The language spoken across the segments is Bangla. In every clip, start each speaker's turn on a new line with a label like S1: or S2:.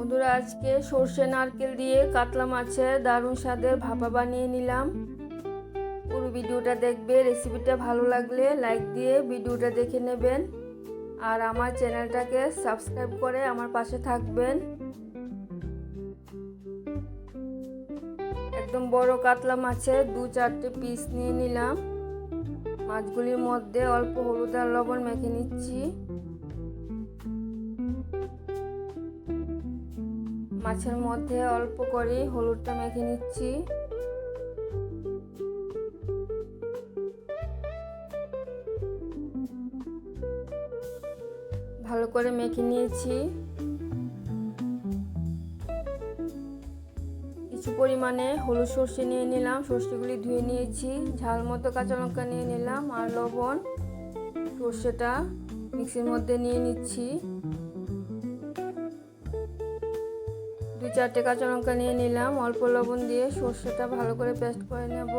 S1: বন্ধুরা, আজকে সর্ষে নারকেল দিয়ে কাতলা মাছের দারুণ স্বাদের ভাপা বানিয়ে নিলাম। পুরো ভিডিওটা দেখবে। রেসিপিটা ভালো লাগলে লাইক দিয়ে ভিডিওটা দেখে নেবেন আর আমার চ্যানেলটাকে সাবস্ক্রাইব করে আমার পাশে থাকবেন। একদম বড় কাতলা মাছের 2-4টে পিস নিয়ে নিলাম। মাছগুলির মধ্যে অল্প হলুদ আর লবণ মেখে নিচ্ছি। মাছের মধ্যে অল্প করে হলুদটা মেখে নিচ্ছি। ভালো করে মেখে নিয়েছি। কিছু পরিমাণে হলুদ সর্ষে নিয়ে নিলাম, সর্ষেগুলি ধুয়ে নিয়েছি। ঝাল মতো কাঁচা লঙ্কা নিয়ে নিলাম আর লবণ। সর্ষেটা মিক্সির মধ্যে নিয়ে নিচ্ছি। 2-4টে কাঁচা লঙ্কা নিয়ে নিলাম। অল্প লবণ দিয়ে সর্ষেটা ভালো করে পেস্ট করে নেব।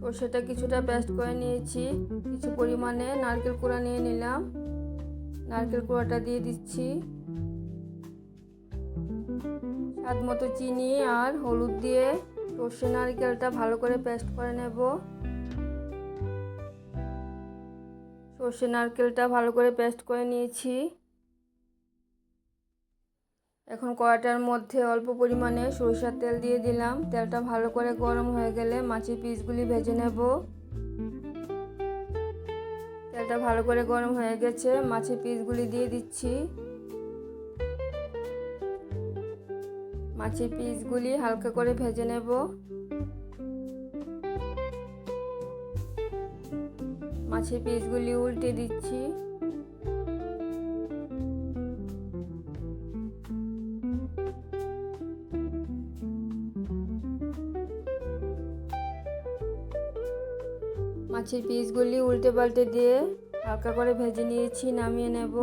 S1: সর্ষেটা কিছুটা পেস্ট করে নিয়েছি। কিছু পরিমাণে নারকেল কোড়া নিয়ে নিলাম, নারকেল কোড়াটা দিয়ে দিচ্ছি। স্বাদ মতো চিনি আর হলুদ দিয়ে সর্ষে নারকেলটা ভালো করে পেস্ট করে নেব। সর্ষে নারকেলটা ভালো করে পেস্ট করে নিয়েছি। এখন কড়াইটার মধ্যে অল্প পরিমাণে সরিষার তেল দিয়ে দিলাম। তেলটা ভালো করে গরম হয়ে গেলে মাছের পিসগুলি ভেজে নেব। তেলটা ভালো করে গরম হয়ে গেছে, মাছের পিসগুলি দিয়ে দিচ্ছি। মাছের পিসগুলি হালকা করে ভেজে নেব। মাছের পিসগুলি উল্টে দিচ্ছি। মাছের পিসগুলি উল্টে পাল্টে দিয়ে হালকা করে ভেজে নিয়েছি, নামিয়ে নেব।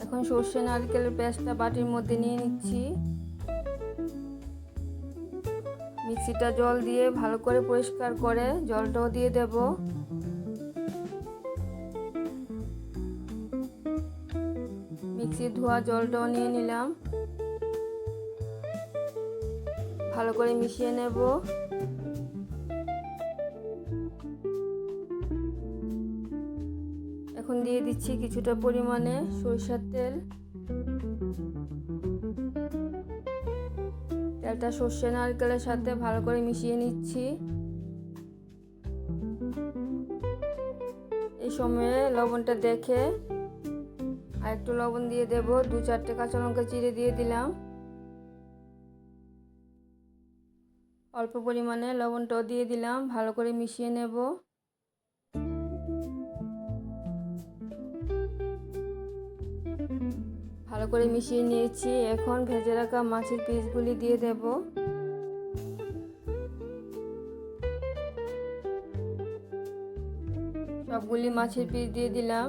S1: এখন সর্ষে নারকেলের পেস্টটা বাটির মধ্যে নিয়ে নিচ্ছি। মিক্সিটা জল দিয়ে ভালো করে পরিষ্কার করে জলটাও দিয়ে দেব। মিক্সির ধোয়া জলটাও নিয়ে নিলাম। ভালো করে মিশিয়ে নেব। এখন দিয়ে দিচ্ছি কিছুটা পরিমাণে সরিষার তেল। তেলটা সর্ষে নারকেলের সাথে ভালো করে মিশিয়ে নিচ্ছি। এই সময়ে লবণটা দেখে আর একটু লবণ দিয়ে দেব। 2-4টে কাঁচা লঙ্কা চিড়ে দিয়ে দিলাম। অল্প পরিমাণে লবণটাও দিয়ে দিলাম। ভালো করে মিশিয়ে নেব। ভালো করে মিশিয়ে নিয়েছি। এখন ভেজে রাখা মাছের পিসগুলি দিয়ে দেব। সবগুলি মাছের পিস দিয়ে দিলাম।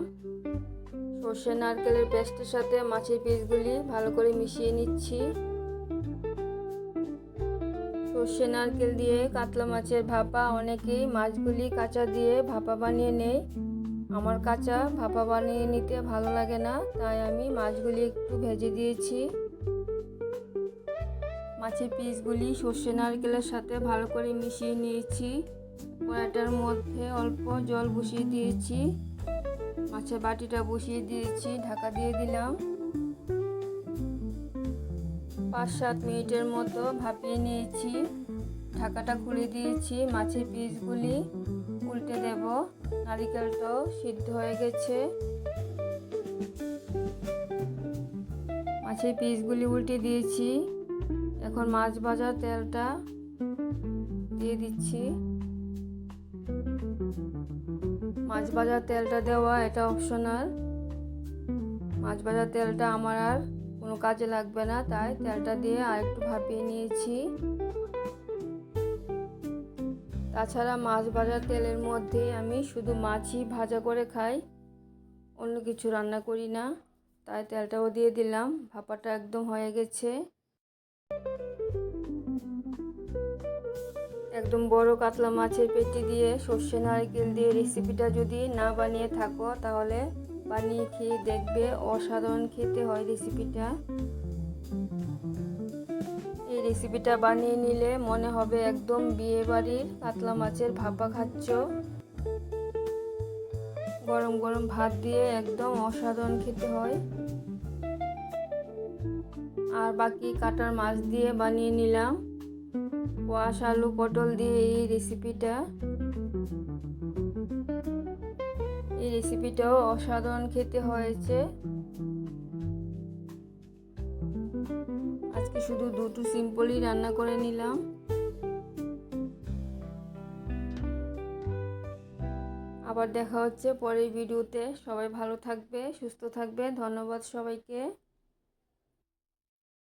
S1: সর্ষে নারকেলের পেস্টের সাথে মাছের পিসগুলি ভালো করে মিশিয়ে নিচ্ছি। সর্ষে নারকেল দিয়ে কাতলা মাছের ভাপা অনেকেই মাছগুলি কাঁচা দিয়ে ভাপা বানিয়ে নেয়। আমার কাঁচা ভাপা বানিয়ে নিতে ভালো লাগে না, তাই আমি মাছগুলি একটু ভেজে দিয়েছি। মাছের পিসগুলি সর্ষে নারকেলের সাথে ভালো করে মিশিয়ে নিয়েছি। কড়াইটার মধ্যে অল্প জল বসিয়ে দিয়েছি। মাছের বাটিটা বসিয়ে দিয়েছি, ঢাকা দিয়ে দিলাম। 5-7 মিনিটের মতো ভাপিয়ে নিয়েছি। ঢাকাটা খুলে দিয়েছি। মাছের পিসগুলি উল্টে দেব। নারকেলটাও সিদ্ধ হয়ে গেছে। মাছের পিসগুলি উল্টে দিয়েছি। এখন মাছ ভাজার তেলটা দিয়ে দিচ্ছি। মাছ ভাজার তেলটা দেওয়া এটা অপশনাল। মাছ ভাজার তেলটা আমার আর কোনো কাজে লাগবে না, তাই তেলটা দিয়ে আরেকটু ভাপিয়ে নিয়েছি। তাছাড়া মাছ ভাজার তেলের মধ্যে আমি শুধু মাছই ভাজা করে খাই, অন্য কিছু রান্না করি না, তাই তেলটাও দিয়ে দিলাম। ভাপাটা একদম হয়ে গেছে। একদম বড় কাতলা মাছের পেটি দিয়ে সর্ষে নারকেল দিয়ে রেসিপিটা যদি না বানিয়ে থাকো তাহলে বানিয়ে খেয়ে দেখবে, অসাধারণ খেতে হয় রেসিপিটা। এই রেসিপিটা বানিয়ে নিলে মনে হবে একদম বিয়ে বাড়ির কাতলা মাছের ভাপা খাচ্ছ। গরম গরম ভাত দিয়ে একদম অসাধারণ খেতে হয়। আর বাকি কাটার মাছ দিয়ে বানিয়ে নিলাম কোয়াশ আলু পটল দিয়ে এই রেসিপিটাও অসাধারণ খেতে হয়েছে। আজকে শুধু দুটো সিম্পলই রান্না করে নিলাম। আবার দেখা হচ্ছে পরের ভিডিওতে। সবাই ভালো থাকবে, সুস্থ থাকবে। ধন্যবাদ সবাইকে।